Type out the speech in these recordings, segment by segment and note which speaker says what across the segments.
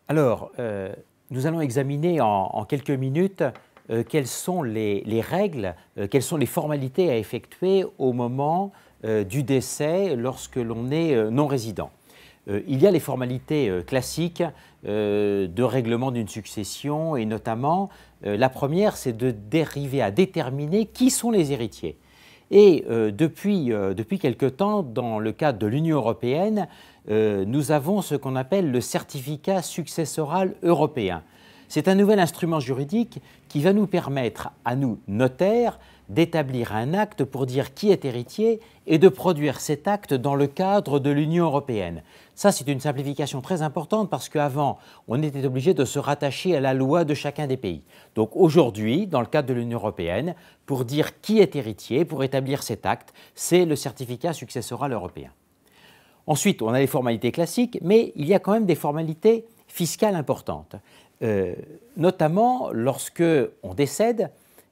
Speaker 1: Alors, nous allons examiner en quelques minutes quelles sont les règles, quelles sont les formalités à effectuer au moment du décès lorsque l'on est non-résident. Il y a les formalités classiques de règlement d'une succession et notamment la première, c'est d'arriver à déterminer qui sont les héritiers. Et depuis quelque temps, dans le cadre de l'Union européenne, nous avons ce qu'on appelle le certificat successoral européen. C'est un nouvel instrument juridique qui va nous permettre, à nous, notaires, d'établir un acte pour dire qui est héritier et de produire cet acte dans le cadre de l'Union européenne. Ça, c'est une simplification très importante parce qu'avant, on était obligé de se rattacher à la loi de chacun des pays. Donc aujourd'hui, dans le cadre de l'Union européenne, pour dire qui est héritier, pour établir cet acte, c'est le certificat successoral européen. Ensuite, on a les formalités classiques, mais il y a quand même des formalités fiscales importantes. Notamment lorsque on décède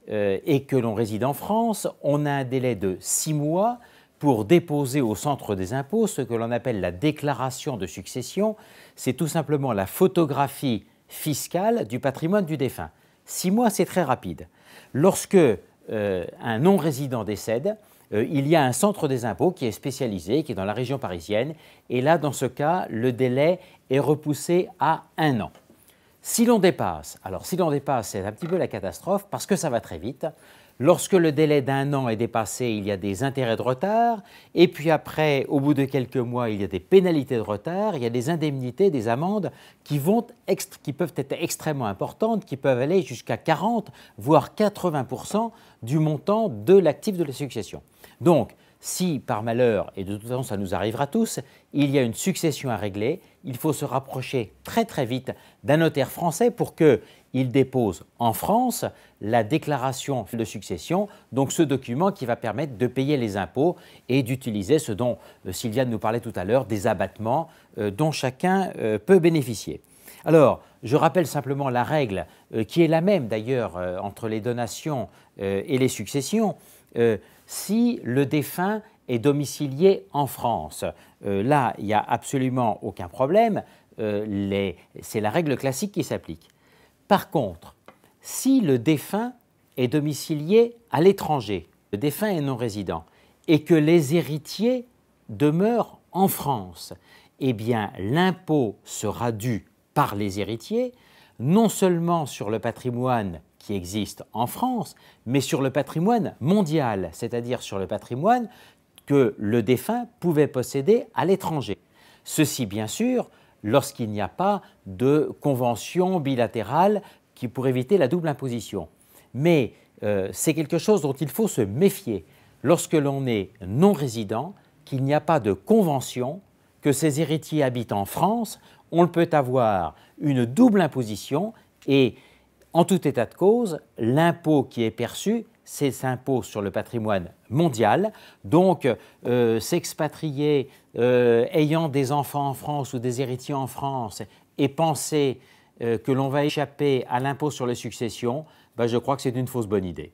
Speaker 1: et que l'on réside en France, on a un délai de 6 mois pour déposer au centre des impôts ce que l'on appelle la déclaration de succession. C'est tout simplement la photographie fiscale du patrimoine du défunt. 6 mois, c'est très rapide. Lorsque un non-résident décède, il y a un centre des impôts qui est spécialisé, qui est dans la région parisienne, et là, dans ce cas, le délai est repoussé à 1 an. Si l'on dépasse, c'est un petit peu la catastrophe parce que ça va très vite. Lorsque le délai d'1 an est dépassé, il y a des intérêts de retard, et puis après, au bout de quelques mois, il y a des pénalités de retard, il y a des indemnités, des amendes qui peuvent être extrêmement importantes, qui peuvent aller jusqu'à 40, voire 80% du montant de l'actif de la succession. Donc, si par malheur, et de toute façon ça nous arrivera tous, il y a une succession à régler, il faut se rapprocher très très vite d'un notaire français pour qu'il dépose en France la déclaration de succession, donc ce document qui va permettre de payer les impôts et d'utiliser ce dont Sylviane nous parlait tout à l'heure, des abattements dont chacun peut bénéficier. Alors, je rappelle simplement la règle qui est la même d'ailleurs entre les donations et les successions. Si le défunt est domicilié en France, là, il n'y a absolument aucun problème, c'est la règle classique qui s'applique. Par contre, si le défunt est domicilié à l'étranger, le défunt est non-résident, et que les héritiers demeurent en France, eh bien l'impôt sera dû par les héritiers, non seulement sur le patrimoine qui existe en France, mais sur le patrimoine mondial, c'est-à-dire sur le patrimoine que le défunt pouvait posséder à l'étranger. Ceci, bien sûr, lorsqu'il n'y a pas de convention bilatérale pour éviter la double imposition. Mais c'est quelque chose dont il faut se méfier lorsque l'on est non-résident, qu'il n'y a pas de convention, que ses héritiers habitent en France, on peut avoir une double imposition et en tout état de cause, l'impôt qui est perçu, c'est l'impôt sur le patrimoine mondial. Donc, s'expatrier ayant des enfants en France ou des héritiers en France et penser que l'on va échapper à l'impôt sur les successions, je crois que c'est une fausse bonne idée.